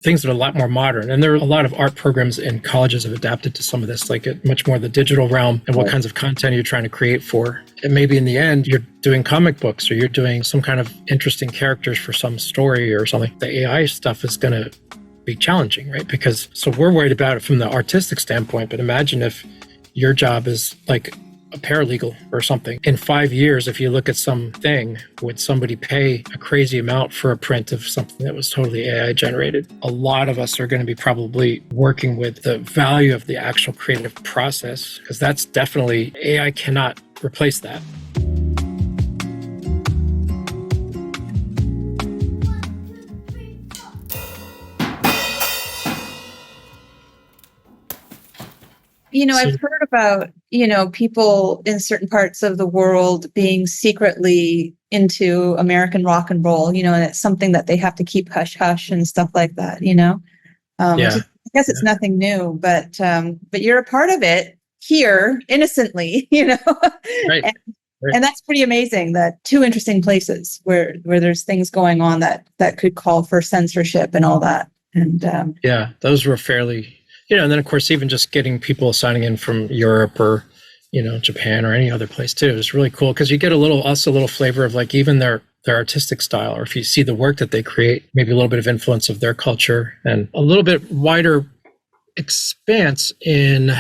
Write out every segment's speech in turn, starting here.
things that are a lot more modern. And there are a lot of art programs in colleges have adapted to some of this, like much more the digital realm and what kinds of content you're trying to create for. And maybe in the end, you're doing comic books or you're doing some kind of interesting characters for some story or something. The AI stuff is going to be challenging, right? Because so we're worried about it from the artistic standpoint, but imagine if your job is like a paralegal or something. In 5 years, if you look at something, would somebody pay a crazy amount for a print of something that was totally AI generated? A lot of us are going to be probably working with the value of the actual creative process, because that's definitely, AI cannot replace that. I've heard about, people in certain parts of the world being secretly into American rock and roll, and it's something that they have to keep hush hush and stuff like that, Yeah. I guess it's nothing new, but you're a part of it here innocently, Right. And that's pretty amazing, that two interesting places where there's things going on that could call for censorship and all that. And yeah, those were fairly, and then of course, even just getting people signing in from Europe or, Japan or any other place too is really cool, because you get a little flavor of like even their artistic style, or if you see the work that they create, maybe a little bit of influence of their culture and a little bit wider expanse in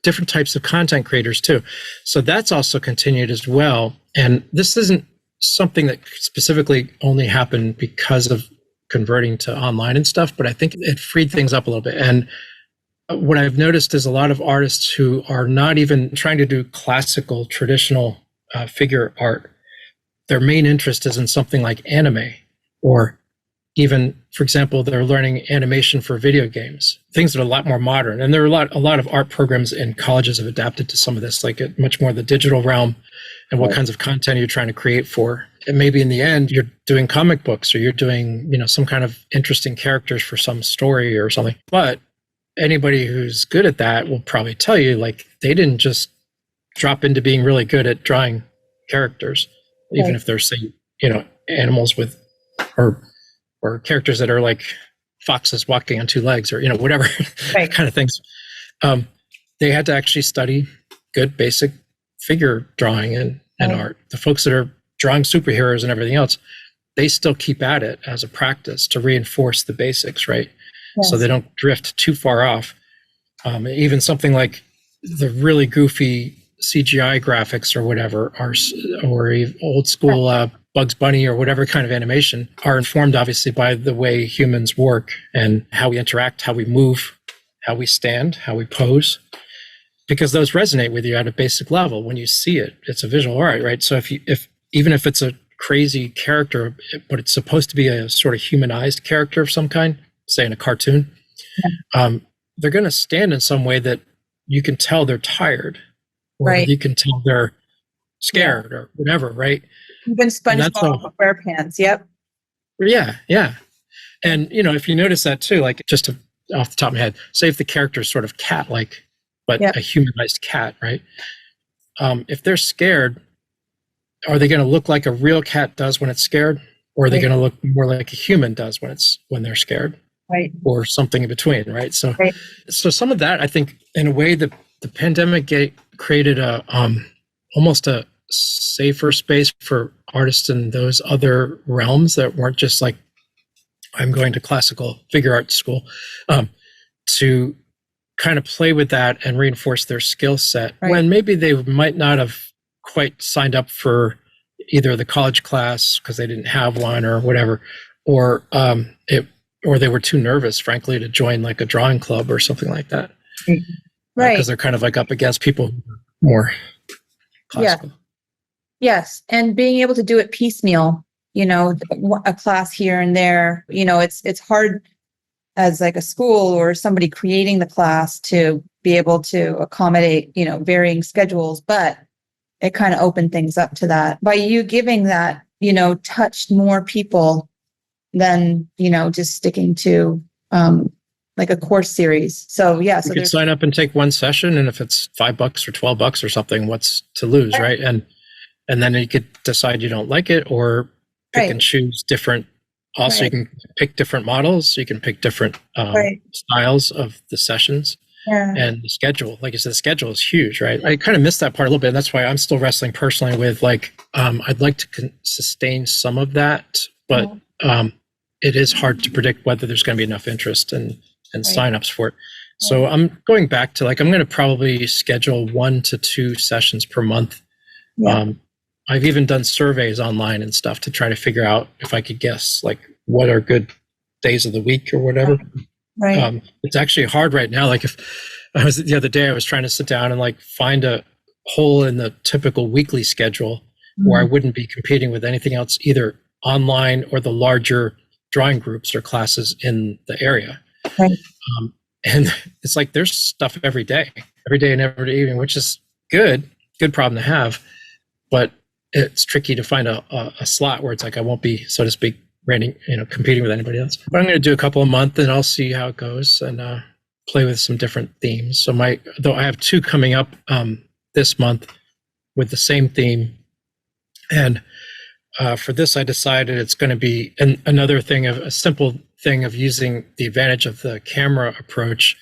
different types of content creators too. So that's also continued as well. And this isn't something that specifically only happened because of converting to online and stuff, but I think it freed things up a little bit. And what I've noticed is a lot of artists who are not even trying to do classical, traditional figure art. Their main interest is in something like anime, or even, for example, they're learning animation for video games, things that are a lot more modern. And there are a lot of art programs in colleges have adapted to some of this, like much more the digital realm and what kinds of content you're trying to create for. And maybe in the end, you're doing comic books or you're doing, some kind of interesting characters for some story or something. But anybody who's good at that will probably tell you, like, they didn't just drop into being really good at drawing characters, even if they're, say, animals with, or characters that are like foxes walking on two legs, or, whatever kind of things. They had to actually study good basic figure drawing and art. The folks that are drawing superheroes and everything else, they still keep at it as a practice to reinforce the basics, right? Yes. So they don't drift too far off. Even something like the really goofy CGI graphics or whatever, or old school Bugs Bunny or whatever kind of animation, are informed obviously by the way humans work and how we interact, how we move, how we stand, how we pose, because those resonate with you at a basic level. When you see it, it's a visual art, right? So even if it's a crazy character, but it's supposed to be a sort of humanized character of some kind, say in a cartoon, they're going to stand in some way that you can tell they're tired, or you can tell they're scared or whatever, right? Even SpongeBob SquarePants, yep. Yeah. And, if you notice that too, like just off the top of my head, say if the character is sort of cat-like, but a humanized cat, right? If they're scared, are they going to look like a real cat does when it's scared? Or are they going to look more like a human does when they're scared? Right. Or something in between, right? So some of that, I think, in a way, the pandemic created almost a safer space for artists in those other realms that weren't just like, I'm going to classical figure art school, to kind of play with that and reinforce their skill set when maybe they might not have quite signed up for either the college class because they didn't have one or whatever, or they were too nervous, frankly, to join like a drawing club or something like that. Right. Because they're kind of like up against people who are more classical. Yeah. Yes. And being able to do it piecemeal, a class here and there, it's hard as like a school or somebody creating the class to be able to accommodate, varying schedules, but it kind of opened things up to that. By you giving that, touched more people than, just sticking to like a course series. So yeah. You could sign up and take one session, and if it's $5 or $12 or something, what's to lose, right? And then you could decide you don't like it, or pick and choose different Also, you Right. can pick different models. You can pick different Right. styles of the sessions Yeah. and the schedule. Like I said, the schedule is huge, right? I kind of missed that part a little bit. And that's why I'm still wrestling personally with like, I'd like to sustain some of that, but it is hard to predict whether there's going to be enough interest and Right. signups for it. So I'm going back to like, I'm going to probably schedule 1 to 2 sessions per month. Yeah. I've even done surveys online and stuff to try to figure out if I could guess like what are good days of the week or whatever. Right. It's actually hard right now. Like if I was the other day, I was trying to sit down and like find a hole in the typical weekly schedule where I wouldn't be competing with anything else, either online or the larger drawing groups or classes in the area. Right. And it's like there's stuff every day and every evening, which is good problem to have, but it's tricky to find a slot where it's like I won't be, so to speak, competing with anybody else. But I'm going to do a couple a month, and I'll see how it goes and play with some different themes. So though I have 2 coming up this month with the same theme, and for this I decided it's going to be another thing of a simple thing of using the advantage of the camera approach.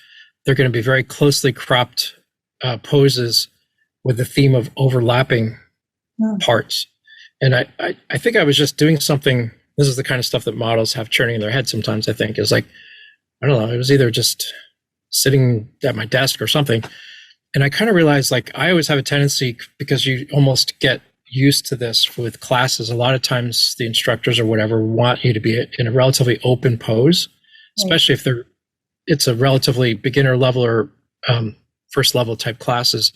They're going to be very closely cropped poses with the theme of overlapping parts. And I think I was just doing something. This is the kind of stuff that models have churning in their head sometimes, I think, is like, I don't know, it was either just sitting at my desk or something. And I kind of realized like I always have a tendency, because you almost get used to this with classes, a lot of times the instructors or whatever want you to be in a relatively open pose, especially if it's a relatively beginner level or first level type classes.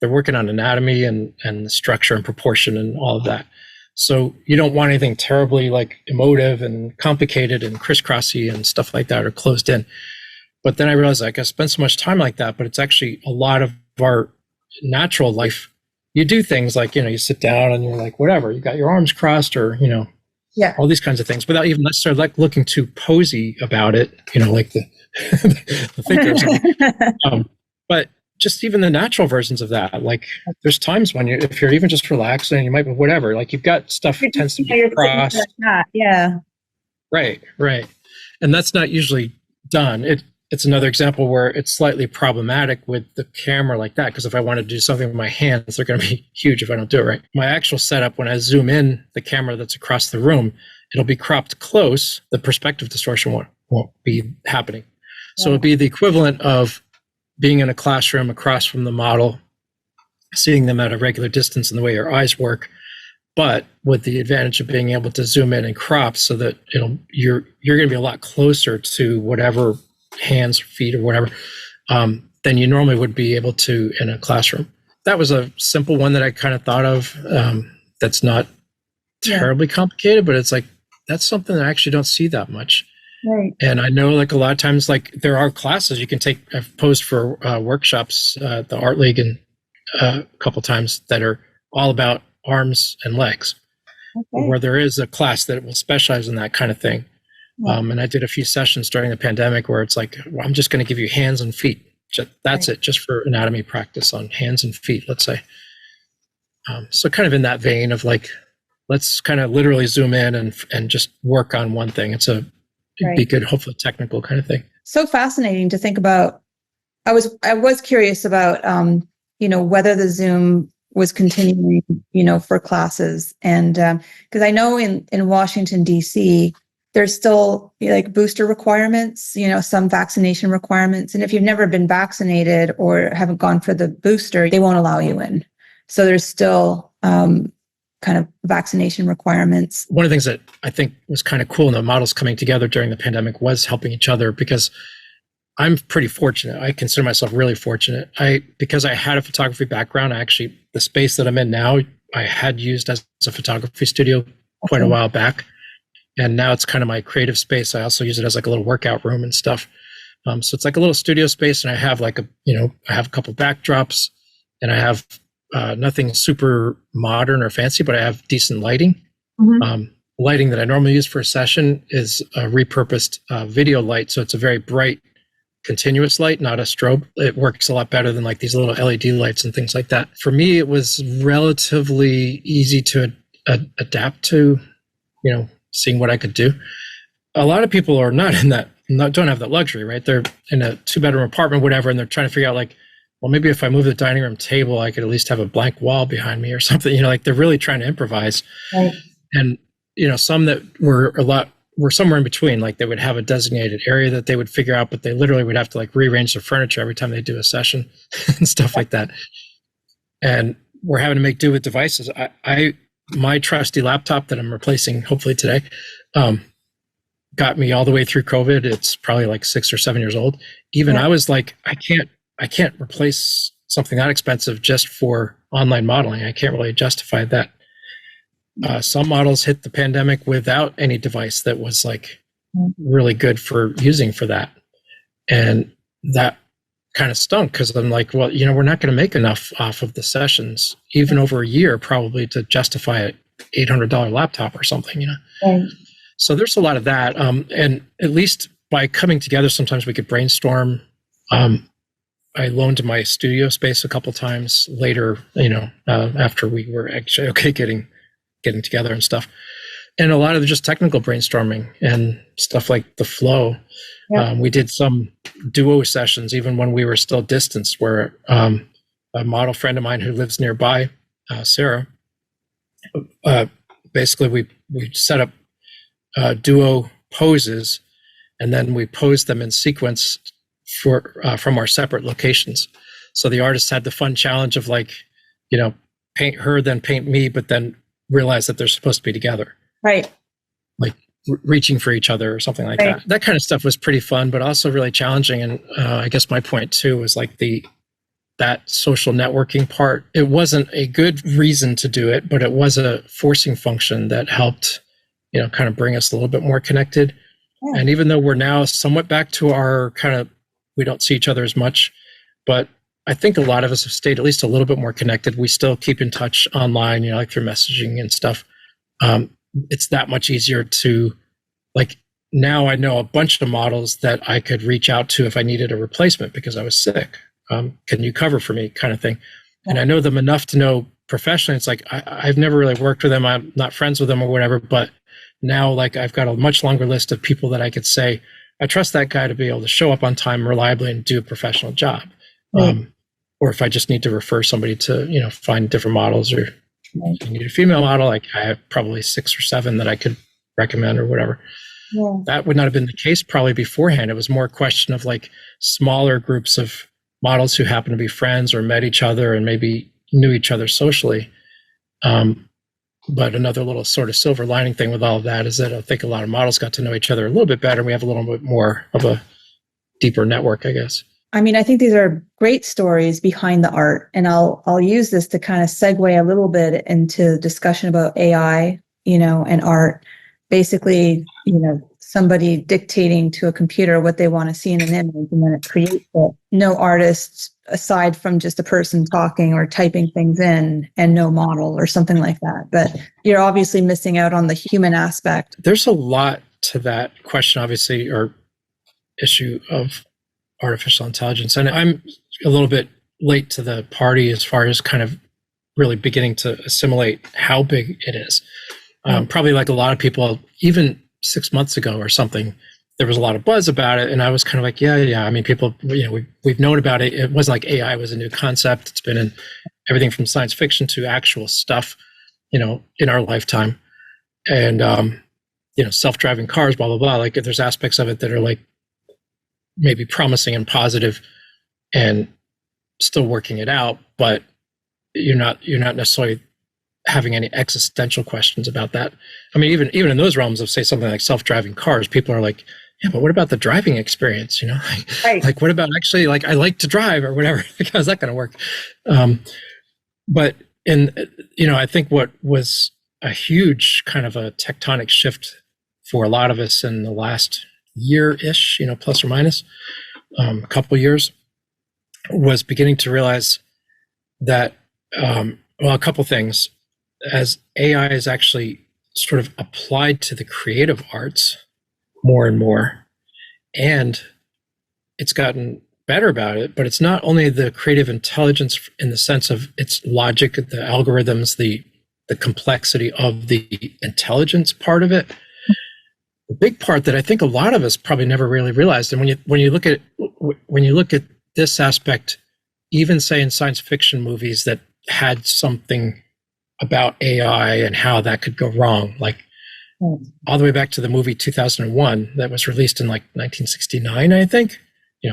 They're working on anatomy and structure and proportion and all of that. So you don't want anything terribly like emotive and complicated and crisscrossy and stuff like that or closed in. But then I realized like I spend so much time like that, but it's actually a lot of our natural life. You do things like, you sit down and you're like, whatever, you got your arms crossed or, all these kinds of things without even necessarily like looking too posy about it, like the, the thinker or something. But just even the natural versions of that, like there's times when if you're even just relaxing, you might be whatever, like you've got stuff that tends to be crossed. Yeah. Right. And that's not usually done. It's another example where it's slightly problematic with the camera like that, because if I want to do something with my hands, they're going to be huge if I don't do it right. My actual setup, when I zoom in the camera that's across the room, it'll be cropped close. The perspective distortion won't be happening. So it'd be the equivalent of being in a classroom across from the model, seeing them at a regular distance in the way your eyes work, but with the advantage of being able to zoom in and crop so that you're going to be a lot closer to whatever hands, feet, or whatever than you normally would be able to in a classroom. That was a simple one that I kind of thought of. That's not terribly complicated, but it's like that's something that I actually don't see that much. Right. And I know like a lot of times, like there are classes you can take. I've posed for workshops, the Art League, and a couple times that are all about arms and legs, where there is a class that will specialize in that kind of thing. And I did a few sessions during the pandemic where it's like, well, I'm just going to give you hands and feet. That's it, just for anatomy practice on hands and feet, let's say. So kind of in that vein of like, let's kind of literally zoom in and just work on one thing. It'd be good, hopefully technical kind of thing. So fascinating to think about. I was curious about, whether the Zoom was continuing, for classes. And because I know in Washington, D.C., there's still like booster requirements, some vaccination requirements. And if you've never been vaccinated or haven't gone for the booster, they won't allow you in. So there's still kind of vaccination requirements. One of the things that I think was kind of cool in the models coming together during the pandemic was helping each other, because I'm pretty fortunate. I consider myself really fortunate. Because I had a photography background, the space that I'm in now, I had used as a photography studio quite a while back. And now it's kind of my creative space. I also use it as like a little workout room and stuff. So it's like a little studio space, and I have like I have a couple backdrops, and I have nothing super modern or fancy, but I have decent lighting. Lighting that I normally use for a session is a repurposed video light. So it's a very bright, continuous light, not a strobe. It works a lot better than like these little LED lights and things like that. For me, it was relatively easy to adapt to, seeing what I could do. a lot of people are not in that, don't have that luxury, right? They're in a 2-bedroom apartment, whatever, and they're trying to figure out like, well, maybe if I move the dining room table, I could at least have a blank wall behind me or something. Like they're really trying to improvise. Right. And some that were somewhere in between. Like they would have a designated area that they would figure out, but they literally would have to like rearrange their furniture every time they do a session and stuff like that. And we're having to make do with devices. My trusty laptop that I'm replacing hopefully today, got me all the way through COVID. It's probably like 6 or 7 years old. Even I was like, I can't replace something that expensive just for online modeling. I can't really justify that. Some models hit the pandemic without any device that was like really good for using for that. And that kind of stunk because I'm like, well, we're not going to make enough off of the sessions, even over a year, probably to justify an $800 laptop or something, Right. So there's a lot of that. And at least by coming together, sometimes we could brainstorm. I loaned my studio space a couple times later, after we were actually okay getting together and stuff. And a lot of just technical brainstorming and stuff like the flow. Yeah. We did some duo sessions, even when we were still distanced, where a model friend of mine who lives nearby, Sarah, basically we set up duo poses, and then we posed them in sequence from our separate locations. So the artists had the fun challenge of like, paint her, then paint me, but then realize that they're supposed to be together. Right. Like reaching for each other or something like that. That kind of stuff was pretty fun, but also really challenging. And I guess my point too was like that social networking part. It wasn't a good reason to do it, but it was a forcing function that helped, kind of bring us a little bit more connected. Yeah. And even though we're now somewhat back to our we don't see each other as much, but I think a lot of us have stayed at least a little bit more connected. We still keep in touch online, like through messaging and stuff. It's that much easier to, like, now I know a bunch of models that I could reach out to if I needed a replacement because I was sick. Can you cover for me, kind of thing? Yeah. And I know them enough to know professionally. It's like, I've never really worked with them. I'm not friends with them or whatever, but now like I've got a much longer list of people that I could say, I trust that guy to be able to show up on time reliably and do a professional job. Right. Or if I just need to refer somebody to, find different models, or you need a female model, like I have probably 6 or 7 that I could recommend or whatever. Yeah. That would not have been the case probably beforehand. It was more a question of like smaller groups of models who happen to be friends or met each other and maybe knew each other socially. But another little sort of silver lining thing with all of that is that I think a lot of models got to know each other a little bit better. We have a little bit more of a deeper network, I guess. I mean, I think these are great stories behind the art, and I'll use this to kind of segue a little bit into discussion about AI, and art. Basically, somebody dictating to a computer what they want to see in an image, and then it creates it. No artists aside from just a person talking or typing things in, and no model or something like that. But you're obviously missing out on the human aspect. There's a lot to that question, obviously, or issue of artificial intelligence. And I'm a little bit late to the party as far as kind of really beginning to assimilate how big it is. Probably like a lot of people, even 6 months ago or something, there was a lot of buzz about it. And I was kind of like, yeah. I mean, people, we've known about it. It wasn't like AI was a new concept. It's been in everything from science fiction to actual stuff, in our lifetime. And, self-driving cars, blah, blah, blah. Like there's aspects of it that are like maybe promising and positive and still working it out, but you're not necessarily having any existential questions about that. I mean, even in those realms of, say, something like self-driving cars, people are like, yeah, but what about the driving experience? Right. Like what about actually, like, I like to drive or whatever? How's that going to work? But I think what was a huge kind of a tectonic shift for a lot of us in the last year-ish, plus or minus a couple of years, was beginning to realize that, a couple things. As AI is actually sort of applied to the creative arts more and more, and it's gotten better about it, but it's not only the creative intelligence in the sense of its logic, the algorithms, the complexity of the intelligence part of it. the big part that I think a lot of us probably never really realized, and when you look at this aspect, even say in science fiction movies that had something about AI and how that could go wrong, like all the way back to the movie 2001 that was released in like 1969, I think.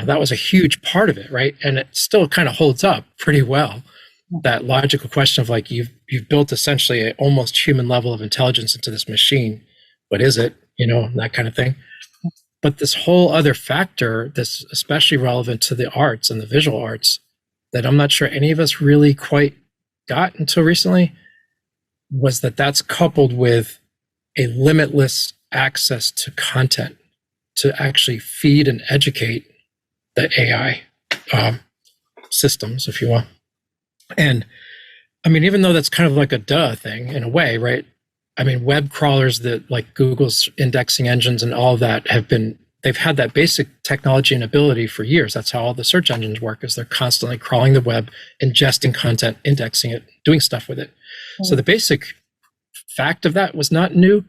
That was a huge part of it, right? And it still kind of holds up pretty well. That logical question of like you've built essentially an almost human level of intelligence into this machine. What is it? That kind of thing. But this whole other factor that's especially relevant to the arts and the visual arts that I'm not sure any of us really quite got until recently was that that's coupled with a limitless access to content to actually feed and educate the AI systems, if you will. And I mean, even though that's kind of like a duh thing in a way, right? I mean, web crawlers that like Google's indexing engines and all of that they've had that basic technology and ability for years. That's how all the search engines work, is they're constantly crawling the web, ingesting content, indexing it, doing stuff with it. So the basic fact of that was not new,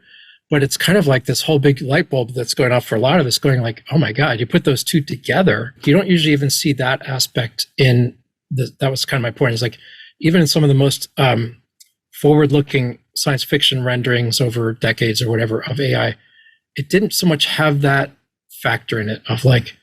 but it's kind of like this whole big light bulb that's going off for a lot of us, going like, oh my God, you put those two together. You don't usually even see that aspect that was kind of my point, is like, even in some of the most forward-looking science fiction renderings over decades or whatever of AI, it didn't so much have that factor in it of like,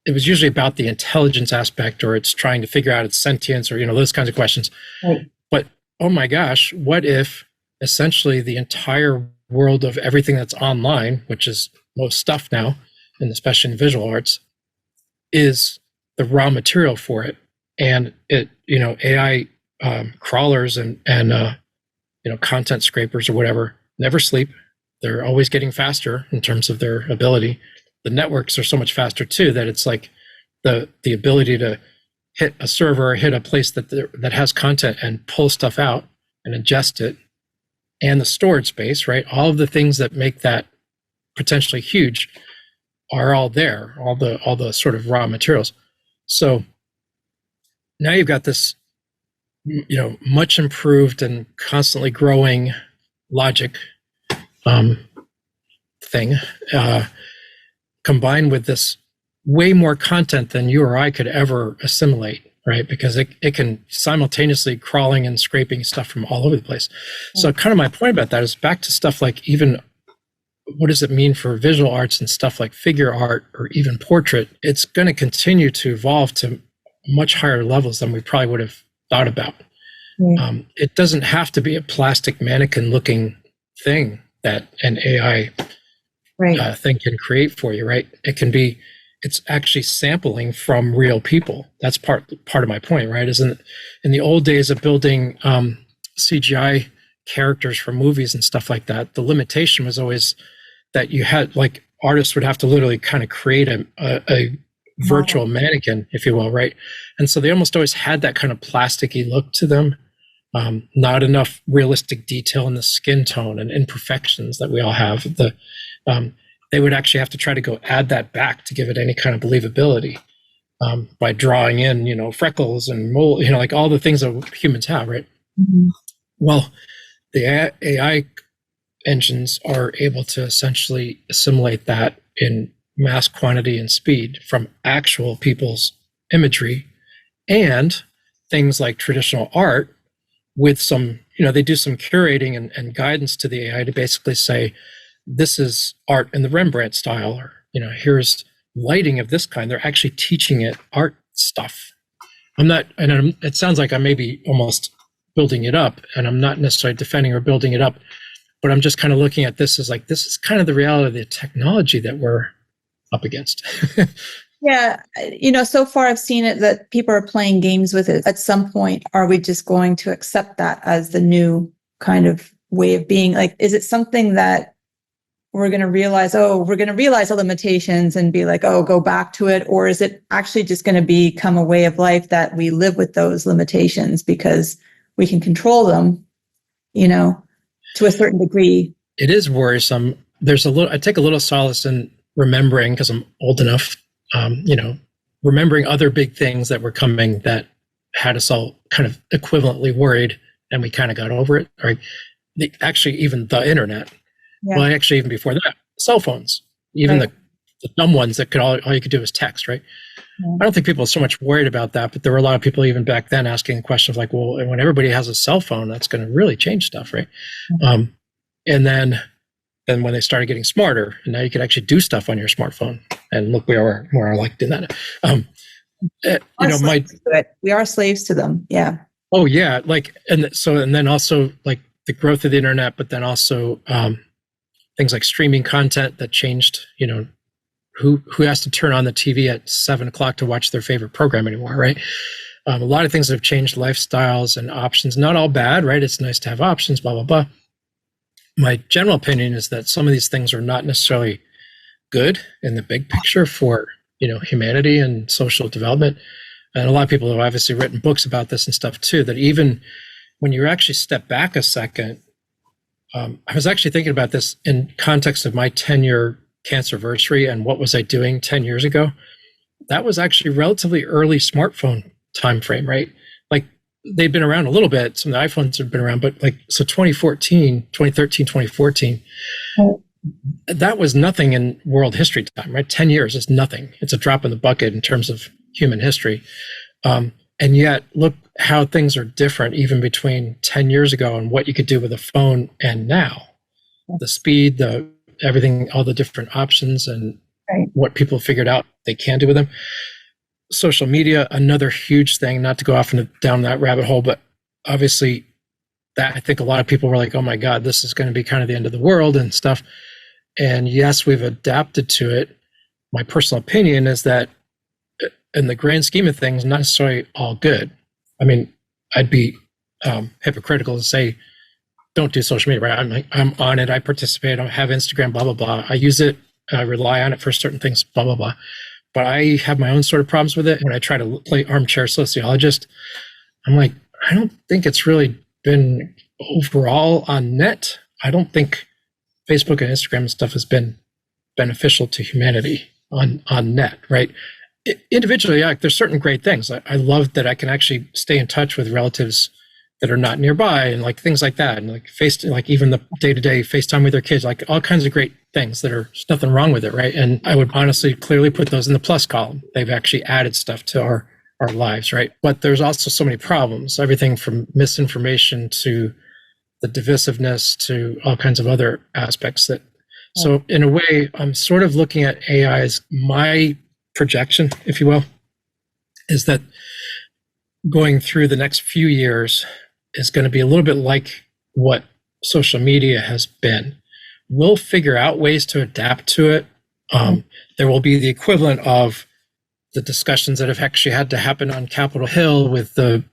it was usually about the intelligence aspect, or it's trying to figure out its sentience, or those kinds of questions. Right. But oh my gosh, what if essentially the entire world of everything that's online, which is most stuff now, and especially in visual arts, is the raw material for it, and it AI crawlers and content scrapers or whatever never sleep. They're always getting faster in terms of their ability. The networks are so much faster too that it's like the ability to hit a server or hit a place that has content and pull stuff out and ingest it, and the storage space, right? All of the things that make that potentially huge are all there, all the sort of raw materials. So now you've got this, much improved and constantly growing logic thing, combined with this way more content than you or I could ever assimilate, right? Because it can simultaneously crawling and scraping stuff from all over the place. So kind of my point about that is back to stuff like, even what does it mean for visual arts and stuff like figure art or even portrait? It's going to continue to evolve to much higher levels than we probably would have thought about. It doesn't have to be a plastic mannequin looking thing that an AI thing can create for you, right? It's actually sampling from real people. That's part of my point, right? Isn't in the old days of building CGI characters for movies and stuff like that, the limitation was always that you had, like, artists would have to literally kind of create a virtual mannequin, if you will, right? And so they almost always had that kind of plasticky look to them. Not enough realistic detail in the skin tone and imperfections that we all have. They would actually have to try to go add that back to give it any kind of believability by drawing in, freckles and mole, like all the things that humans have, right? Mm-hmm. Well, the AI engines are able to essentially assimilate that in mass quantity and speed from actual people's imagery, and things like traditional art with some, they do some curating and guidance to the AI to basically say, this is art in the Rembrandt style, or, here's lighting of this kind. They're actually teaching it art stuff. It sounds like I may be almost building it up, and I'm not necessarily defending or building it up, but I'm just kind of looking at this as like, this is kind of the reality of the technology that we're up against. Yeah. So far I've seen it that people are playing games with it. At some point, are we just going to accept that as the new kind of way of being? Like, is it something that we're going to realize all the limitations and be like, oh, go back to it? Or is it actually just going to become a way of life that we live with those limitations because we can control them, to a certain degree? It is worrisome. I take a little solace in remembering, because I'm old enough, remembering other big things that were coming that had us all kind of equivalently worried, and we kind of got over it. Right? Actually, even the internet. Yeah. Well, actually, even before that, cell phones, even Right. the dumb ones that could all you could do was text, right? Yeah. I don't think people are so much worried about that, but there were a lot of people even back then asking the question of like, well, when everybody has a cell phone, that's going to really change stuff, right? Um, and then when they started getting smarter, and now you could actually do stuff on your smartphone, and look, we are like doing that. My We are slaves to them. Yeah. oh yeah, like and then also like the growth of the internet, but then also things like streaming content that changed, who has to turn on the TV at 7 o'clock to watch their favorite program anymore, right? A lot of things have changed lifestyles and options. Not all bad, right? It's nice to have options, blah, blah, blah. My general opinion is that some of these things are not necessarily good in the big picture for, humanity and social development. And a lot of people have obviously written books about this and stuff too, that even when you actually step back a second, I was actually thinking about this in context of my 10-year cancerversary and what was I doing 10 years ago. That was actually relatively early smartphone time frame, right? Like they've been around a little bit. Some of the iPhones have been around, but so 2013, 2014, that was nothing in world history time, right? 10 years is nothing. It's a drop in the bucket in terms of human history. And yet look how things are different even between 10 years ago and what you could do with a phone and now. The speed, everything, all the different options and what people figured out they can do with them. Social media, another huge thing, not to go off down that rabbit hole, but obviously that I think a lot of people were like, oh my God, this is going to be kind of the end of the world and stuff. And yes, we've adapted to it. My personal opinion is that in the grand scheme of things, not necessarily all good. I mean, I'd be hypocritical to say, don't do social media, right? I'm on it. I participate. I have Instagram, blah, blah, blah. I use it. I rely on it for certain things, blah, blah, blah. But I have my own sort of problems with it. When I try to play armchair sociologist, I'm like, I don't think it's really been overall on net. I don't think Facebook and Instagram and stuff has been beneficial to humanity on net, right? Individually, yeah, there's certain great things. I love that I can actually stay in touch with relatives that are not nearby and like things like that. And like even the day-to-day FaceTime with their kids, like all kinds of great things there's nothing wrong with it, right? And I would honestly clearly put those in the plus column. They've actually added stuff to our lives, right? But there's also so many problems, everything from misinformation to the divisiveness to all kinds of other aspects that, so in a way, I'm sort of looking at AI as my projection, if you will, is that going through the next few years is going to be a little bit like what social media has been. We'll figure out ways to adapt to it. There will be the equivalent of the discussions that have actually had to happen on Capitol Hill with the,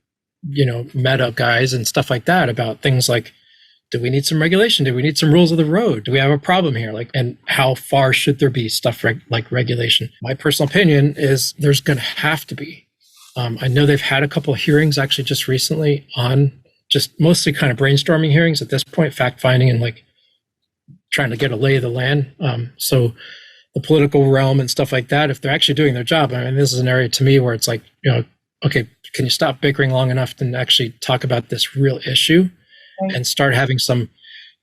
Meta guys and stuff like that about things like, do we need some regulation? Do we need some rules of the road? Do we have a problem here? And how far should there be stuff like regulation? My personal opinion is there's going to have to be. I know they've had a couple of hearings actually just recently on just mostly kind of brainstorming hearings at this point, fact finding and like trying to get a lay of the land. So the political realm and stuff like that, if they're actually doing their job, I mean, this is an area to me where it's like, okay, can you stop bickering long enough to actually talk about this real issue and start having some,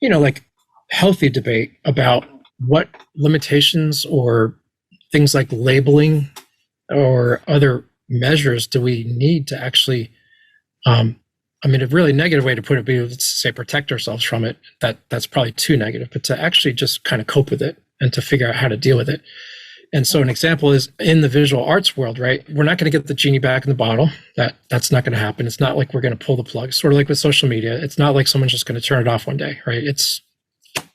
like healthy debate about what limitations or things like labeling or other measures do we need to actually, a really negative way to put it would be to say protect ourselves from it. That's probably too negative, but to actually just kind of cope with it and to figure out how to deal with it. And so an example is in the visual arts world, right? We're not going to get the genie back in the bottle. That's not going to happen. It's not like we're going to pull the plug, sort of like with social media. It's not like someone's just going to turn it off one day, right? It's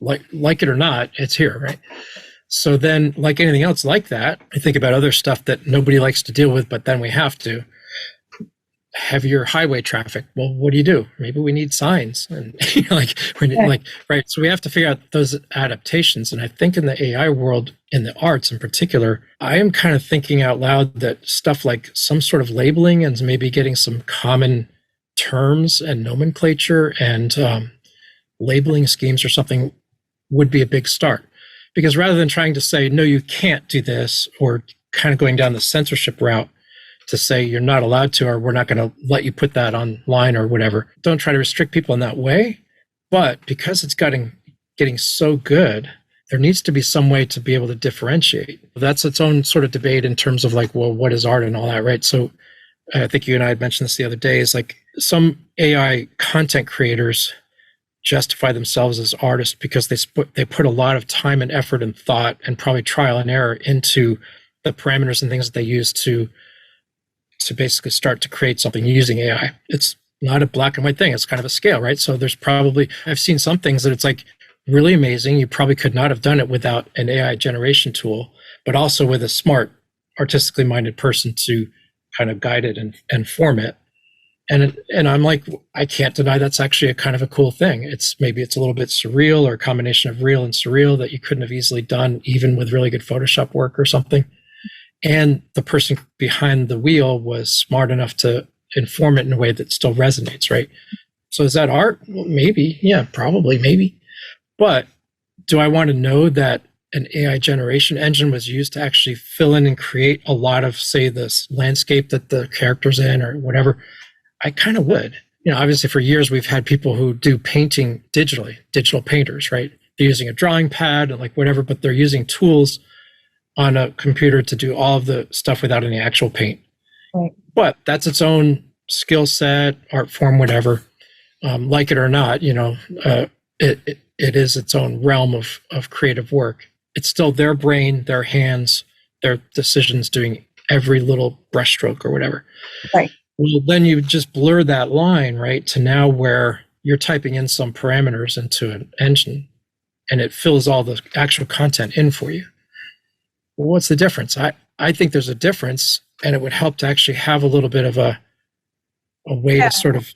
like it or not, it's here, right? So then like anything else like that, I think about other stuff that nobody likes to deal with, but then we have to. Heavier highway traffic. Well, what do? Maybe we need signs and right. So we have to figure out those adaptations. And I think in the AI world, in the arts in particular, I am kind of thinking out loud that stuff like some sort of labeling and maybe getting some common terms and nomenclature and labeling schemes or something would be a big start. Because rather than trying to say, no, you can't do this, or kind of going down the censorship route, to say you're not allowed to, or we're not going to let you put that online or whatever. Don't try to restrict people in that way. But because it's getting so good there needs to be some way to be able to differentiate. That's its own sort of debate in terms of like, well, what is art and all that, right? So I think you and I had mentioned this the other day, is like some AI content creators justify themselves as artists because they put a lot of time and effort and thought and probably trial and error into the parameters and things that they use to basically start to create something using AI. It's not a black and white thing. It's kind of a scale, right? So there's probably, I've seen some things that it's like really amazing. You probably could not have done it without an AI generation tool, but also with a smart, artistically minded person to kind of guide it and form it. And I'm like, I can't deny that's actually a kind of a cool thing. Maybe it's a little bit surreal, or a combination of real and surreal that you couldn't have easily done even with really good Photoshop work or something. And the person behind the wheel was smart enough to inform it in a way that still resonates, right? So is that art? Well, maybe. Yeah, probably, maybe. But do I want to know that an AI generation engine was used to actually fill in and create a lot of, say, this landscape that the character's in or whatever? I kind of would. Obviously for years we've had people who do painting digitally, digital painters, right? They're using a drawing pad and like whatever, but they're using tools on a computer to do all of the stuff without any actual paint. Right. But that's its own skill set, art form, whatever. Like it or not, it is its own realm of creative work. It's still their brain, their hands, their decisions doing every little brushstroke or whatever. Right. Well, then you just blur that line, right, to now where you're typing in some parameters into an engine and it fills all the actual content in for you. Well, what's the difference? I think there's a difference, and it would help to actually have a little bit of a way to sort of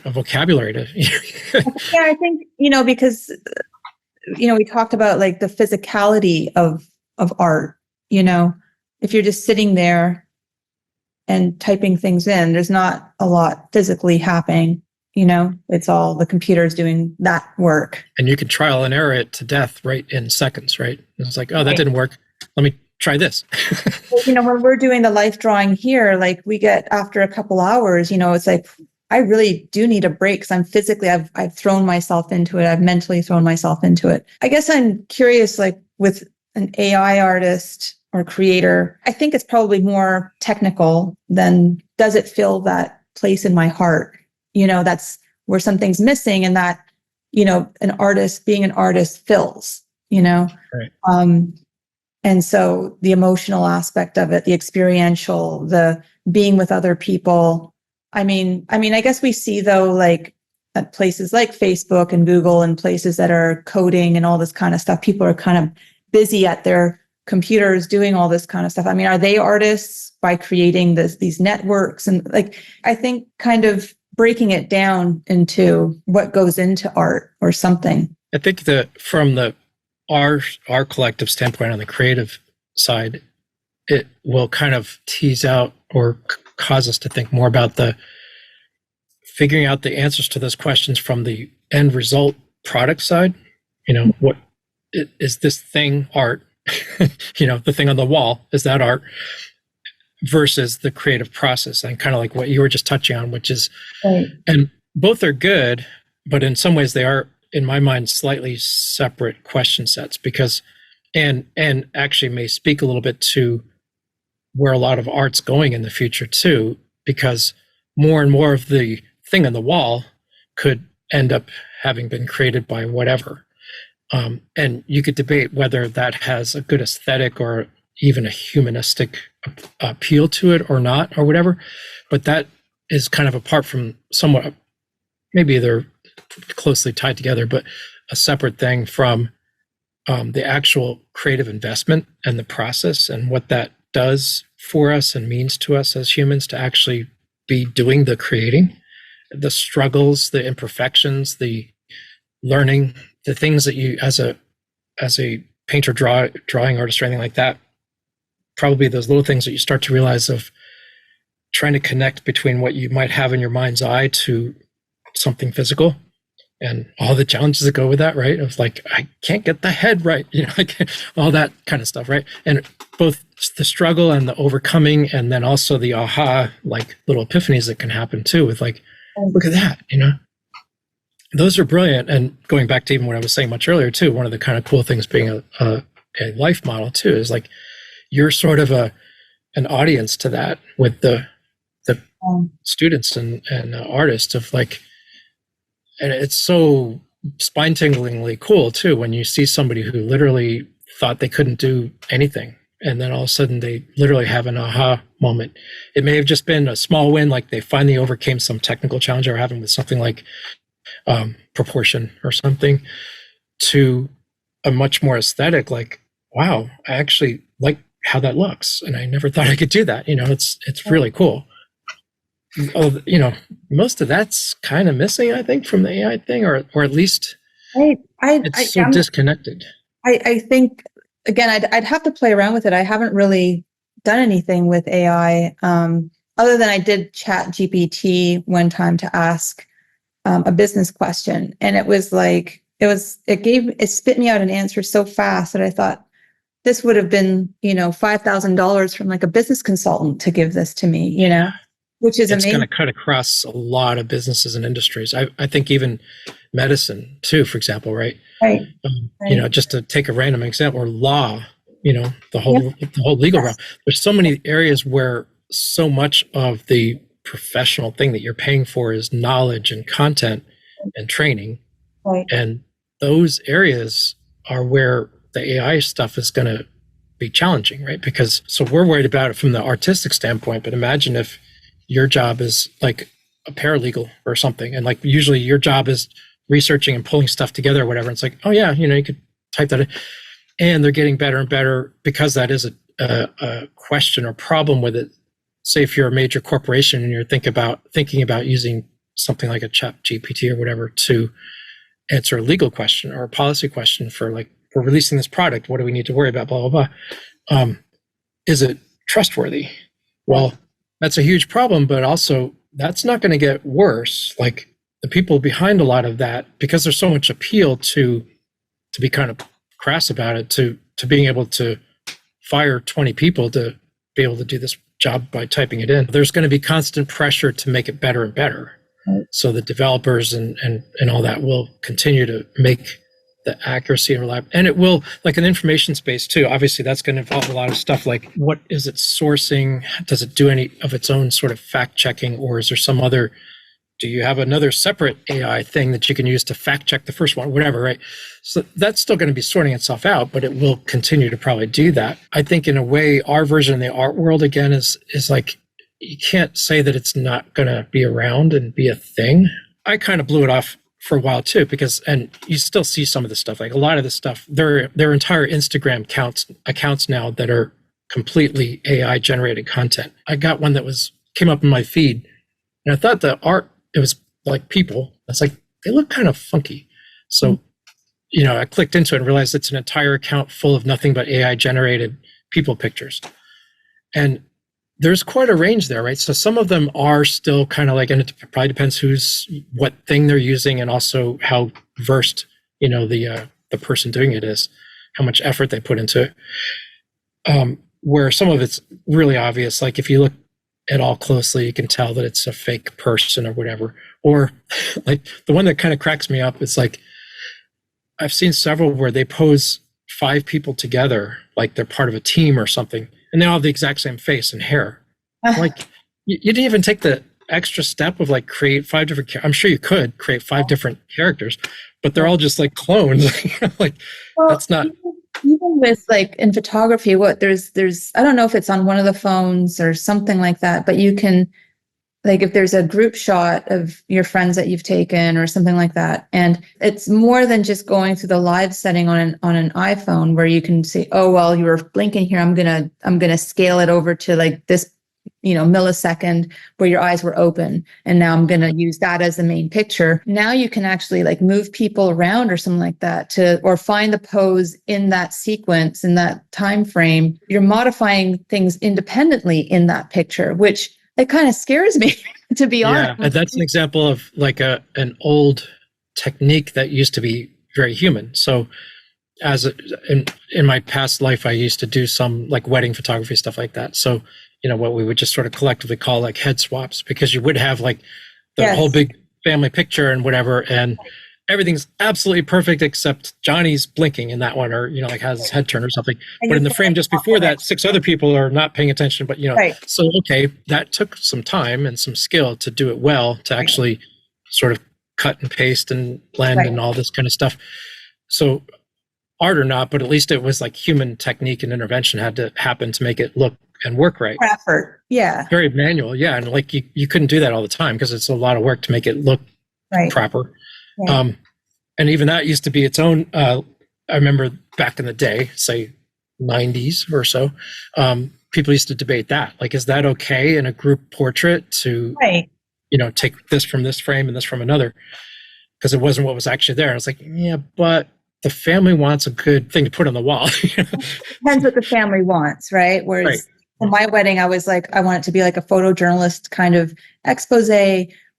a vocabulary to. Yeah, I think, because, we talked about like the physicality of art, if you're just sitting there and typing things in, there's not a lot physically happening, it's all the computers doing that work. And you can trial and error it to death right in seconds, right? It's like, oh, that didn't work. Let me try this. When we're doing the life drawing here, like we get after a couple hours, it's like, I really do need a break because I'm physically, I've thrown myself into it. I've mentally thrown myself into it. I guess I'm curious, like with an AI artist or creator, I think it's probably more technical than does it fill that place in my heart? That's where something's missing, and that, an artist being an artist fills, Right. And so the emotional aspect of it, the experiential, the being with other people. I mean, I guess we see though, like at places like Facebook and Google and places that are coding and all this kind of stuff, people are kind of busy at their computers doing all this kind of stuff. I mean, are they artists by creating these networks? And like, I think kind of breaking it down into what goes into art or something. I think that from our collective standpoint on the creative side, it will kind of tease out or cause us to think more about figuring out the answers to those questions from the end result product side. What is this thing art? The thing on the wall, is that art? Versus the creative process, and kind of like what you were just touching on, which is, right. And both are good, but in some ways they are, in my mind, slightly separate question sets, because and actually may speak a little bit to where a lot of art's going in the future too, because more and more of the thing on the wall could end up having been created by whatever. And you could debate whether that has a good aesthetic or even a humanistic appeal to it or not, or whatever. But that is kind of apart from somewhat, maybe they're closely tied together, but a separate thing from the actual creative investment and the process and what that does for us and means to us as humans to actually be doing the creating, the struggles, the imperfections, the learning, the things that you, as a painter, drawing artist or anything like that, probably those little things that you start to realize of trying to connect between what you might have in your mind's eye to something physical and all the challenges that go with that, right? Of like, I can't get the head right, like all that kind of stuff, right? And both the struggle and the overcoming, and then also the aha, like little epiphanies that can happen too with like, look at that, those are brilliant. And going back to even what I was saying much earlier too, one of the kind of cool things being a life model too is like you're sort of an audience to that with the students and artists of like, and it's so spine-tinglingly cool too when you see somebody who literally thought they couldn't do anything, and then all of a sudden they literally have an aha moment. It may have just been a small win, like they finally overcame some technical challenge they were having with something like proportion or something, to a much more aesthetic, like, wow, I actually like how that looks, and I never thought I could do that. It's really cool. Oh, most of that's kind of missing, I think, from the AI thing, or at least it's so disconnected. I think, again, I'd have to play around with it. I haven't really done anything with AI, other than I did chat GPT one time to ask a business question, and it was like it spit me out an answer so fast that I thought this would have been $5,000 from like a business consultant to give this to me, which is amazing. It's going to cut across a lot of businesses and industries. I think even medicine too, for example, right? Right. Just to take a random example, or law, the whole legal realm. There's so many areas where so much of the professional thing that you're paying for is knowledge and content and training. Right. And those areas are where the AI stuff is going to be challenging, right? Because so we're worried about it from the artistic standpoint, but imagine if your job is like a paralegal or something, and like usually your job is researching and pulling stuff together or whatever. It's like, oh yeah, you could type that in. And they're getting better and better because that is a question or problem with it. Say if you're a major corporation and you're thinking about using something like a chat GPT or whatever to answer a legal question or a policy question for like, we're releasing this product, what do we need to worry about, blah, blah, blah. Is it trustworthy? Well, that's a huge problem, but also that's not going to get worse. Like the people behind a lot of that, because there's so much appeal to be kind of crass about it, to being able to fire 20 people to be able to do this job by typing it in. There's going to be constant pressure to make it better and better. Right. So the developers and all that will continue to make the accuracy and reliability. And it will, like an information space too, obviously that's going to involve a lot of stuff like what is it sourcing? Does it do any of its own sort of fact checking, or is there some other, do you have another separate AI thing that you can use to fact check the first one, whatever, right? So that's still going to be sorting itself out, but it will continue to probably do that. I think in a way, our version of the art world again is like, you can't say that it's not going to be around and be a thing. I kind of blew it off for a while too, because, and you still see some of the stuff, like a lot of the stuff, their entire Instagram accounts now that are completely AI generated content. I got one that came up in my feed, and I thought the art, it was like people. It's like, they look kind of funky. So, I clicked into it and realized it's an entire account full of nothing but AI generated people pictures. And there's quite a range there, right? So some of them are still kind of like, and it probably depends what thing they're using, and also how versed, the person doing it is, how much effort they put into it. Where some of it's really obvious, like if you look at all closely, you can tell that it's a fake person or whatever. Or like the one that kind of cracks me up is like, I've seen several where they pose 5 people together, like they're part of a team or something, and they all have the exact same face and hair. Like you didn't even take the extra step of like create 5 different, I'm sure you could create 5 different characters, but they're all just like clones. Like, well, that's not. Even with like in photography, there's, I don't know if it's on one of the phones or something like that, but you can, like if there's a group shot of your friends that you've taken or something like that, and it's more than just going through the live setting on an iPhone where you can say, oh, well, you were blinking here. I'm going to scale it over to like this, millisecond where your eyes were open. And now I'm going to use that as the main picture. Now you can actually like move people around or something like that or find the pose in that sequence, in that time frame. You're modifying things independently in that picture, which it kind of scares me, to be honest. Yeah, and that's an example of like an old technique that used to be very human. So in my past life, I used to do some like wedding photography, stuff like that. So, what we would just sort of collectively call like head swaps, because you would have like the whole big family picture and whatever, and everything's absolutely perfect except Johnny's blinking in that one, or like has his head turned or something. And But you in the can, frame just before that, 6 other people are not paying attention. But right, so okay, that took some time and some skill to do it well, to actually sort of cut and paste and blend right. and all this kind of stuff. So art or not, but at least it was like human technique and intervention had to happen to make it look and work right. Effort. Yeah. Very manual, yeah, and like you couldn't do that all the time because it's a lot of work to make it look Right. proper. Right. And even that used to be its own. I remember back in the day, say 90s or so, people used to debate that. Like, is that okay in a group portrait to, Right. take this from this frame and this from another? Because it wasn't what was actually there. I was like, yeah, but the family wants a good thing to put on the wall. Depends what the family wants, right? Whereas Right. for my wedding, I was like, I want it to be like a photojournalist kind of expose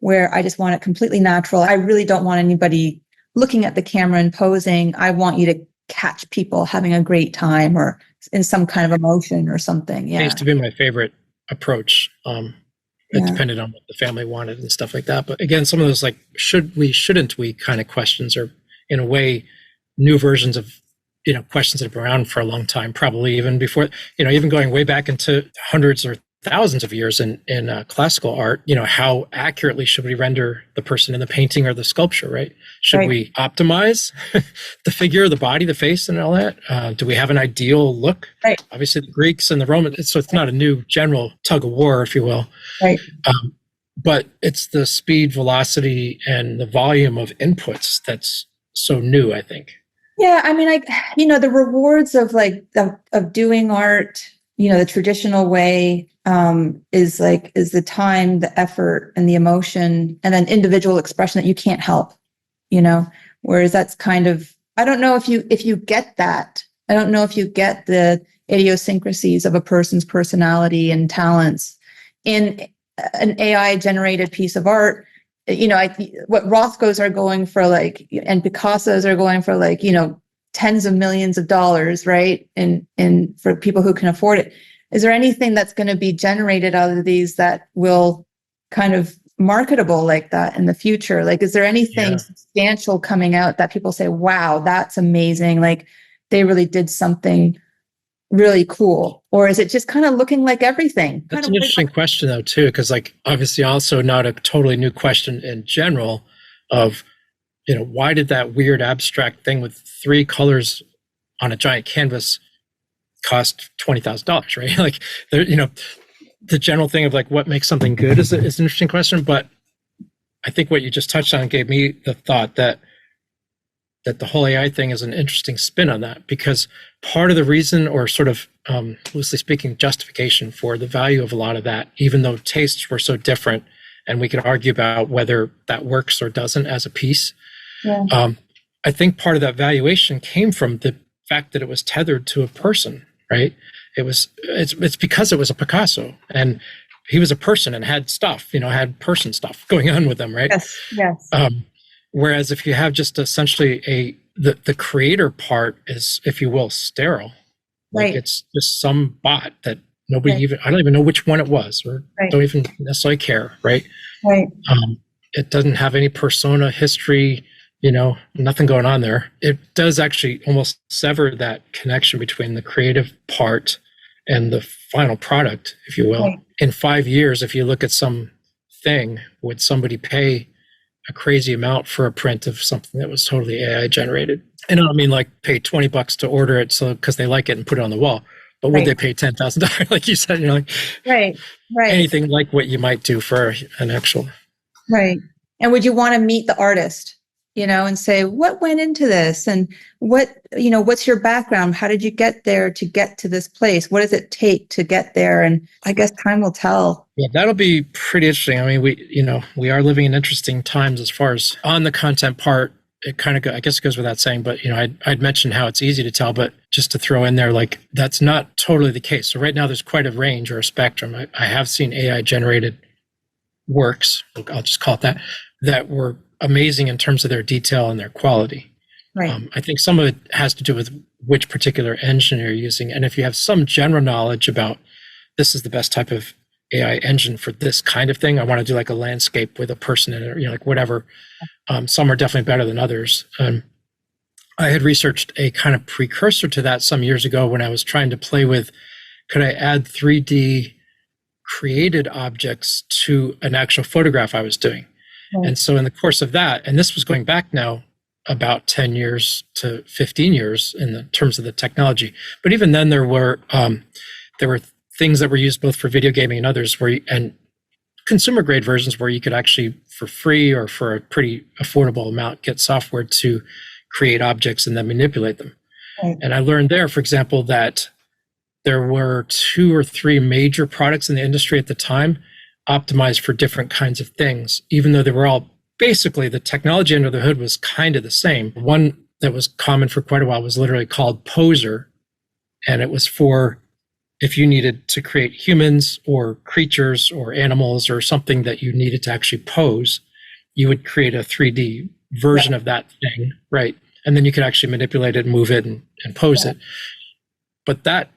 where I just want it completely natural. I really don't want anybody looking at the camera and posing. I want you to catch people having a great time or in some kind of emotion or something. It Yeah. used to be my favorite approach. It Yeah. depended on what the family wanted and stuff like that. But again, some of those like should we, shouldn't we kind of questions are in a way new versions of questions that have been around for a long time, probably even before, even going way back into hundreds or thousands of years in classical art. How accurately should we render the person in the painting or the sculpture, right? Should Right. we optimize the figure, the body, the face, and all that? Do we have an ideal look? Right. Obviously, the Greeks and the Romans, so it's not a new general tug of war, if you will. Right. But it's the speed, velocity, and the volume of inputs that's so new, I think. Yeah, I mean, the rewards of of doing art, the traditional way, is the time, the effort, and the emotion, and then individual expression that you can't help, whereas that's kind of, I don't know if you get that. I don't know if you get the idiosyncrasies of a person's personality and talents in an AI generated piece of art. What Rothkos are going for, and Picassos are going for, tens of millions of dollars, right? And for people who can afford it. Is there anything that's going to be generated out of these that will kind of marketable like that in the future? Like, is there anything substantial coming out that people say, wow, that's amazing. Like they really did something really cool? Or is it just kind of looking like everything? That's an interesting question though, too, because obviously also not a totally new question in general of, why did that weird abstract thing with 3 colors on a giant canvas cost $20,000, right? Like, the general thing of what makes something good is an interesting question. But I think what you just touched on gave me the thought that the whole AI thing is an interesting spin on that, because part of the reason, or sort of loosely speaking, justification for the value of a lot of that, even though tastes were so different, and we can argue about whether that works or doesn't as a piece. Yeah. I think part of that valuation came from the fact that it was tethered to a person, right? It's because it was a Picasso and he was a person and had stuff, had person stuff going on with them, right? Yes. Whereas if you have just essentially the creator part is, if you will, sterile. Like it's just some bot that nobody I don't even know which one it was, or don't even necessarily care, right? Right. It doesn't have any persona, history, nothing going on there. It does actually almost sever that connection between the creative part and the final product, if you will. Right. In 5 years, if you look at some thing, would somebody pay a crazy amount for a print of something that was totally AI generated? And I don't mean pay $20 to order it because they like it and put it on the wall, but would they pay $10,000, like you said? Right. Anything like what you might do for an actual. Right. And would you want to meet the artist, and say, what went into this, and what's your background? How did you get there to get to this place? What does it take to get there? And I guess time will tell. Yeah, that'll be pretty interesting. I mean, we are living in interesting times as far as on the content part. It kind of, I guess it goes without saying, but I'd mentioned how it's easy to tell, but just to throw in there, that's not totally the case. So right now there's quite a range or a spectrum. I have seen AI generated works, I'll just call it that were amazing in terms of their detail and their quality. Right. I think some of it has to do with which particular engine you're using. And if you have some general knowledge about this is the best type of AI engine for this kind of thing. I want to do like a landscape with a person in it, or, like whatever. Some are definitely better than others. I had researched a kind of precursor to that some years ago when I was trying to play with, could I add 3D created objects to an actual photograph I was doing? And so in the course of that, and this was going back now about 10 years to 15 years in the terms of the technology, but even then there were things that were used both for video gaming and others and consumer grade versions where you could actually, for free or for a pretty affordable amount, get software to create objects and then manipulate them. And I learned there, for example, that there were 2 or 3 major products in the industry at the time optimized for different kinds of things, even though they were all basically, the technology under the hood was kind of the same. One that was common for quite a while was literally called Poser. And it was for if you needed to create humans or creatures or animals or something that you needed to actually pose, you would create a 3D version of that thing, right? And then you could actually manipulate it, move it, and pose it. But that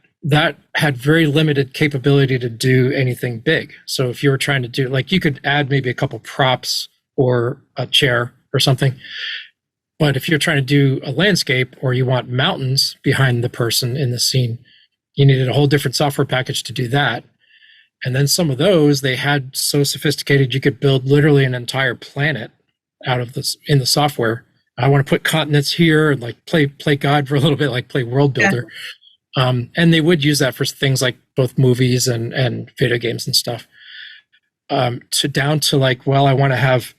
had very limited capability to do anything big. So if you were trying to do, like, you could add maybe a couple props or a chair or something. But if you're trying to do a landscape or you want mountains behind the person in the scene, you needed a whole different software package to do that. And then some of those, they had so sophisticated, you could build literally an entire planet out of this in the software. I want to put continents here and like play God for a little bit, like play world builder. And they would use that for things like both movies and video games and stuff. To down to like, well, I want to have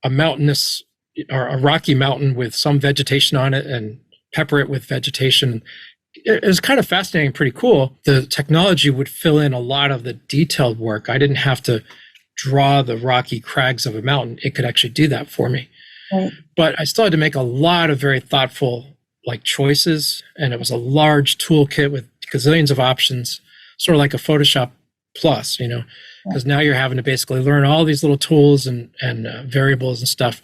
a mountainous or a rocky mountain with some vegetation on it and pepper it with vegetation. It was kind of fascinating and pretty cool. The technology would fill in a lot of the detailed work. I didn't have to draw the rocky crags of a mountain. It could actually do that for me. Right. But I still had to make a lot of very thoughtful like choices. And it was a large toolkit with gazillions of options, sort of like a Photoshop Plus, because now you're having to basically learn all these little tools and variables and stuff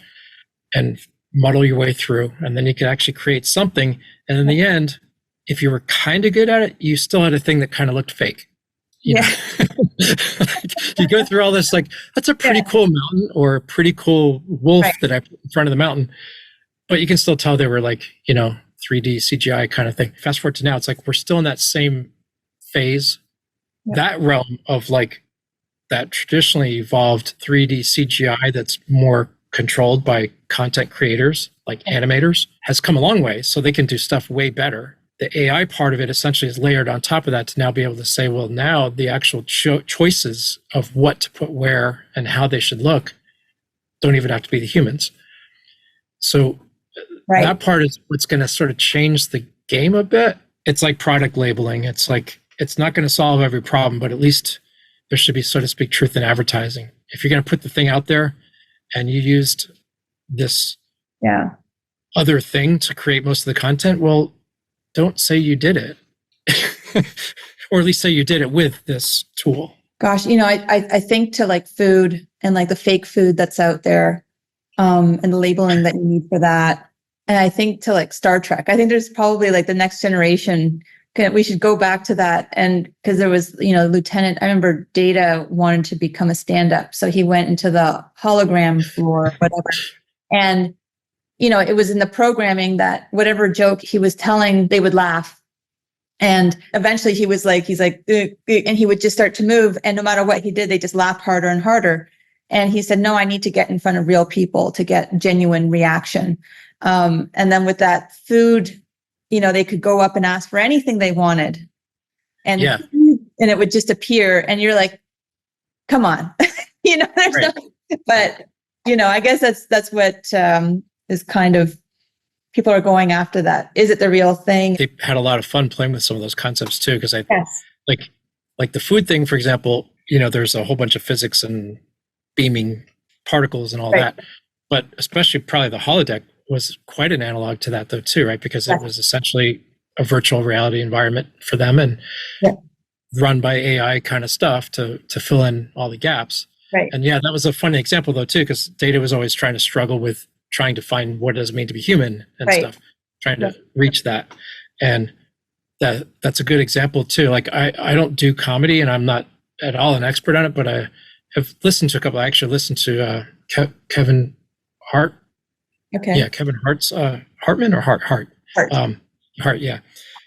and muddle your way through. And then you could actually create something. And in the end, if you were kind of good at it, you still had a thing that kind of looked fake. You go through all this, like, that's a pretty cool mountain or a pretty cool wolf that I put in front of the mountain. But you can still tell they were like, 3D CGI kind of thing. Fast forward to now, it's like we're still in that same phase, that realm of like that traditionally evolved 3D CGI that's more controlled by content creators, like animators, has come a long way. So they can do stuff way better. The AI part of it essentially is layered on top of that to now be able to say, well, now the actual choices of what to put where and how they should look don't even have to be the humans. So that part is what's going to sort of change the game a bit. It's like product labeling. It's like, it's not going to solve every problem, but at least there should be, so to speak, truth in advertising. If you're going to put the thing out there and you used this other thing to create most of the content, well, don't say you did it, or at least say you did it with this tool. Gosh, I think to like food and like the fake food that's out there, and the labeling that you need for that. And I think to like Star Trek, I think there's probably like the next generation. We should go back to that. And because there was, Lieutenant, I remember Data wanted to become a stand-up. So he went into the hologram floor, whatever. And it was in the programming that whatever joke he was telling, they would laugh. And eventually he's like, and he would just start to move. And no matter what he did, they just laughed harder and harder. And he said, no, I need to get in front of real people to get genuine reaction. And then with that food, they could go up and ask for anything they wanted. And it would just appear. And you're like, come on, there's nothing. But, I guess that's what, is kind of, people are going after that. Is it the real thing? They had a lot of fun playing with some of those concepts too, because like the food thing, for example, there's a whole bunch of physics and beaming particles and all that, but especially probably the holodeck was quite an analog to that though too, right? Because it was essentially a virtual reality environment for them and run by AI kind of stuff to fill in all the gaps. Right. And that was a funny example though too, because Data was always trying to struggle with trying to find what does it mean to be human and stuff, trying to reach that. And that's a good example too. Like I don't do comedy and I'm not at all an expert on it, but I have listened to a couple. I actually listened to Kevin Hart. Okay. Yeah, Kevin Hart's Hartman or Hart. Art. Hart. Yeah,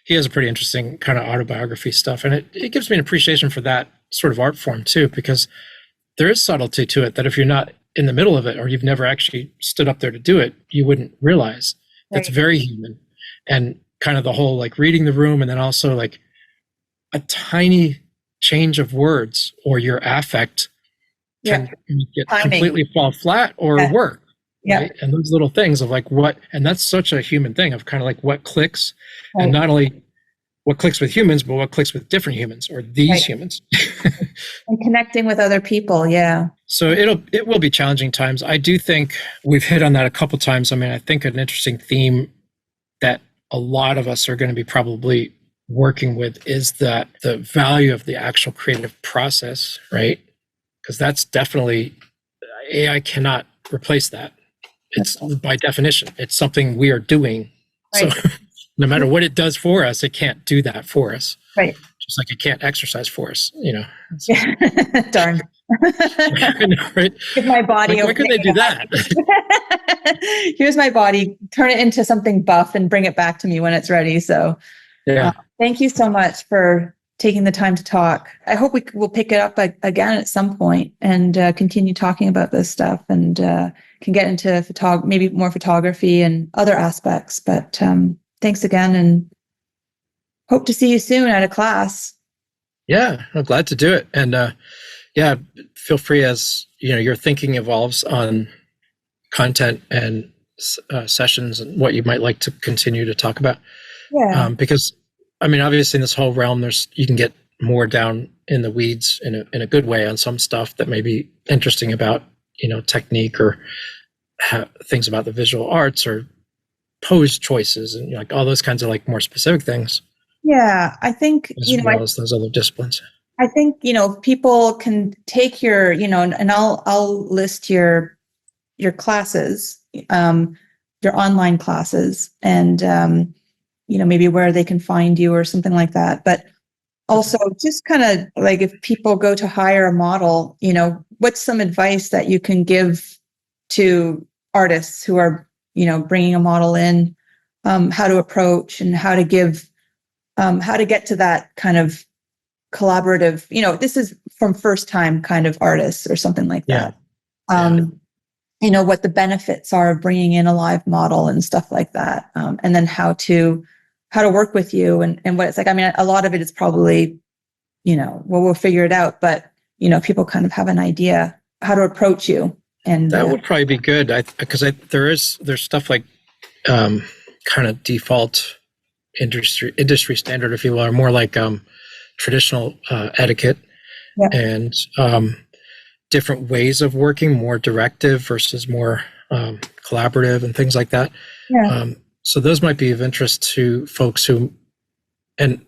he has a pretty interesting kind of autobiography stuff, and it gives me an appreciation for that sort of art form too, because there is subtlety to it that if you're not in the middle of it or you've never actually stood up there to do it, you wouldn't realize. That's Right. very human, and kind of the whole like reading the room, and then also like a tiny change of words or your affect Yeah. can make it Timing. completely fall flat or Yeah. work. Yeah. Right. And those little things of like what, and that's such a human thing of kind of like what clicks, Right. and not only what clicks with humans, but what clicks with different humans or these Right. humans. And connecting with other people. Yeah. So it will be challenging times. I do think we've hit on that a couple times. I mean, I think an interesting theme that a lot of us are going to be probably working with is that the value of the actual creative process, right? Because that's definitely, AI cannot replace that. It's by definition, it's something we are doing. Right. So no matter what it does for us, it can't do that for us. Right. Just like it can't exercise for us, you know. So, Darn. I know, right? Give my body Like, why could they do that? Here's my body. Turn it into something buff and bring it back to me when it's ready. So Yeah. thank you so much for taking the time to talk. I hope we will pick it up again at some point and continue talking about this stuff, and can get into maybe more photography and other aspects. But thanks again, and hope to see you soon at a class. Yeah, I'm glad to do it. And yeah, feel free as you know your thinking evolves on content and sessions and what you might like to continue to talk about. Yeah. Because I mean, obviously, in this whole realm, you can get more down in the weeds in a good way on some stuff that may be interesting about technique or things about the visual arts or pose choices and like all those kinds of like more specific things. Yeah, I think as well as those other disciplines. I think people can take your and I'll list your classes, your online classes, and maybe where they can find you or something like that. But also just kind of like if people go to hire a model, what's some advice that you can give to artists who are, bringing a model in, how to approach and how to get to that kind of collaborative, this is from first time kind of artists or something like that. What the benefits are of bringing in a live model and stuff like that. And then how to work with you and what it's like. I mean, a lot of it is probably, we'll figure it out, but, people kind of have an idea how to approach you. And that would probably be good. Because there's stuff like kind of default industry standard, if you will, or more like traditional etiquette and different ways of working, more directive versus more collaborative and things like that. So those might be of interest to folks who, and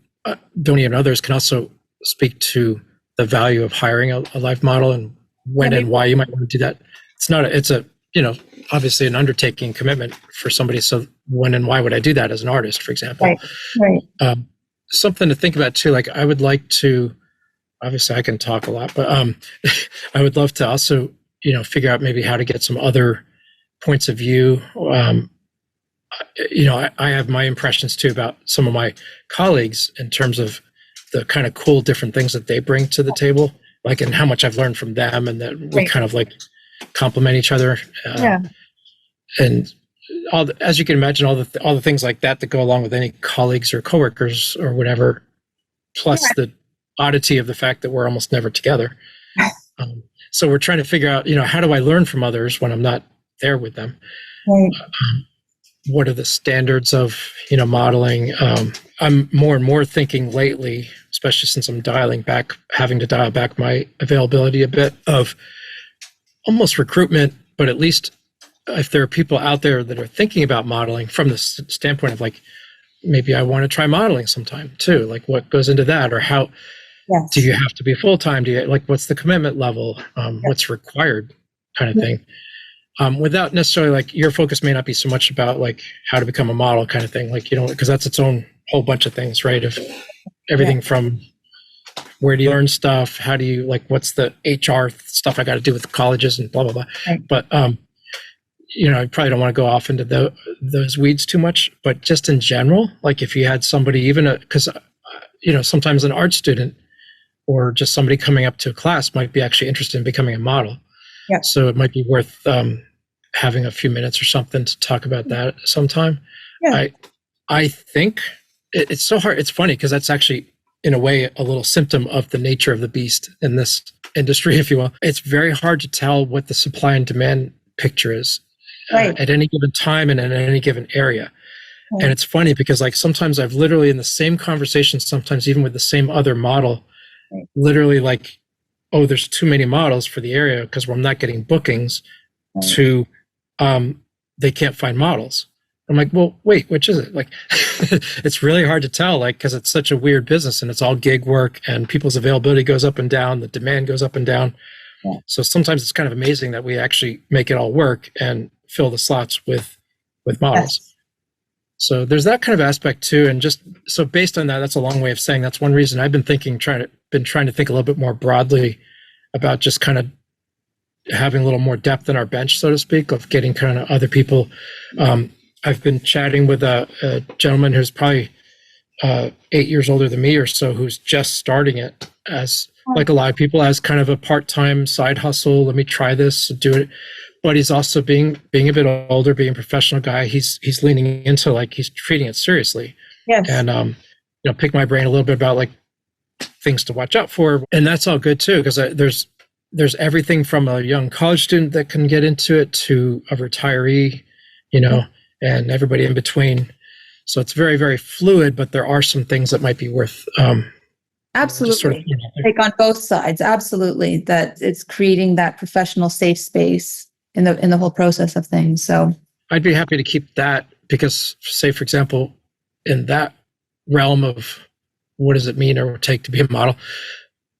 Donnie and others can also speak to the value of hiring a live model and when and why you might want to do that. It's obviously an undertaking commitment for somebody. So when and why would I do that as an artist, for example? Right. Something to think about too. Like I would like to, obviously I can talk a lot, but I would love to also, figure out maybe how to get some other points of view. I have my impressions too about some of my colleagues in terms of the kind of cool different things that they bring to the table, like and how much I've learned from them, and that we kind of like complement each other. And as you can imagine, all the things like that go along with any colleagues or coworkers or whatever, plus the oddity of the fact that we're almost never together. So we're trying to figure out, how do I learn from others when I'm not there with them? What are the standards of, modeling? I'm more and more thinking lately, especially since I'm having to dial back my availability a bit, of almost recruitment, but at least if there are people out there that are thinking about modeling from the standpoint of like, maybe I want to try modeling sometime too. Like what goes into that, or how do you have to be full-time? Do you what's the commitment level? What's required kind of thing? Without necessarily like your focus may not be so much about like how to become a model kind of thing, like, because that's its own whole bunch of things, right? If everything from where do you learn stuff? How do you like, what's the HR stuff I got to do with colleges and blah, blah, blah. Right. But, I probably don't want to go off into those weeds too much, but just in general, like if you had somebody, even because, sometimes an art student or just somebody coming up to a class might be actually interested in becoming a model. Yeah. So it might be worth having a few minutes or something to talk about that sometime. Yeah. I think it's so hard. It's funny because that's actually, in a way, a little symptom of the nature of the beast in this industry, if you will. It's very hard to tell what the supply and demand picture is at any given time and in any given area. Right. And it's funny because like sometimes I've literally in the same conversation, sometimes even with the same other model, literally like, oh, there's too many models for the area because I'm not getting bookings to they can't find models. I'm like, well, wait, which is it? Like, it's really hard to tell, like, because it's such a weird business and it's all gig work and people's availability goes up and down, the demand goes up and down. Yeah. So sometimes it's kind of amazing that we actually make it all work and fill the slots with models. Yes. So there's that kind of aspect too. And just so based on that, that's a long way of saying that's one reason I've been trying to think a little bit more broadly about just kind of having a little more depth in our bench, so to speak, of getting kind of other people. I've been chatting with a gentleman who's probably 8 years older than me or so, who's just starting it as, like a lot of people, as kind of a part-time side hustle. Let me try this, do it. But he's also being a bit older, being a professional guy. He's leaning into like he's treating it seriously. Yes. And pick my brain a little bit about like things to watch out for, and that's all good too because there's everything from a young college student that can get into it to a retiree, and everybody in between. So it's very, very fluid, but there are some things that might be worth absolutely sort of, take on both sides. Absolutely, that it's creating that professional safe space in the whole process of things. So I'd be happy to keep that because, say, for example, in that realm of what does it mean or take to be a model,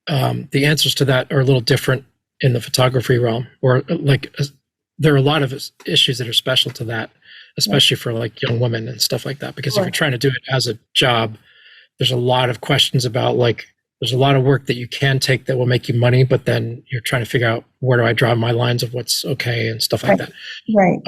the answers to that are a little different in the photography realm, or like there are a lot of issues that are special to that, especially for like young women and stuff like that. Because if you're trying to do it as a job, there's a lot of questions about like, there's a lot of work that you can take that will make you money, but then you're trying to figure out where do I draw my lines of what's okay and stuff like that. Right.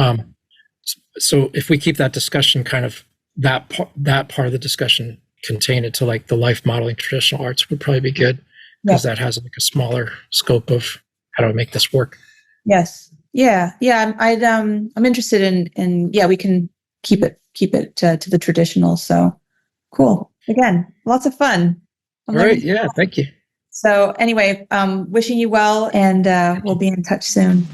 So if we keep that discussion kind of that part of the discussion, contain it to like the life modeling traditional arts would probably be good because that has like a smaller scope of how do I make this work. Yes. Yeah. I'm interested in we can keep it to the traditional. So cool. Again, lots of fun. All right. Yeah. Thank you. So anyway, wishing you well, and we'll be in touch soon.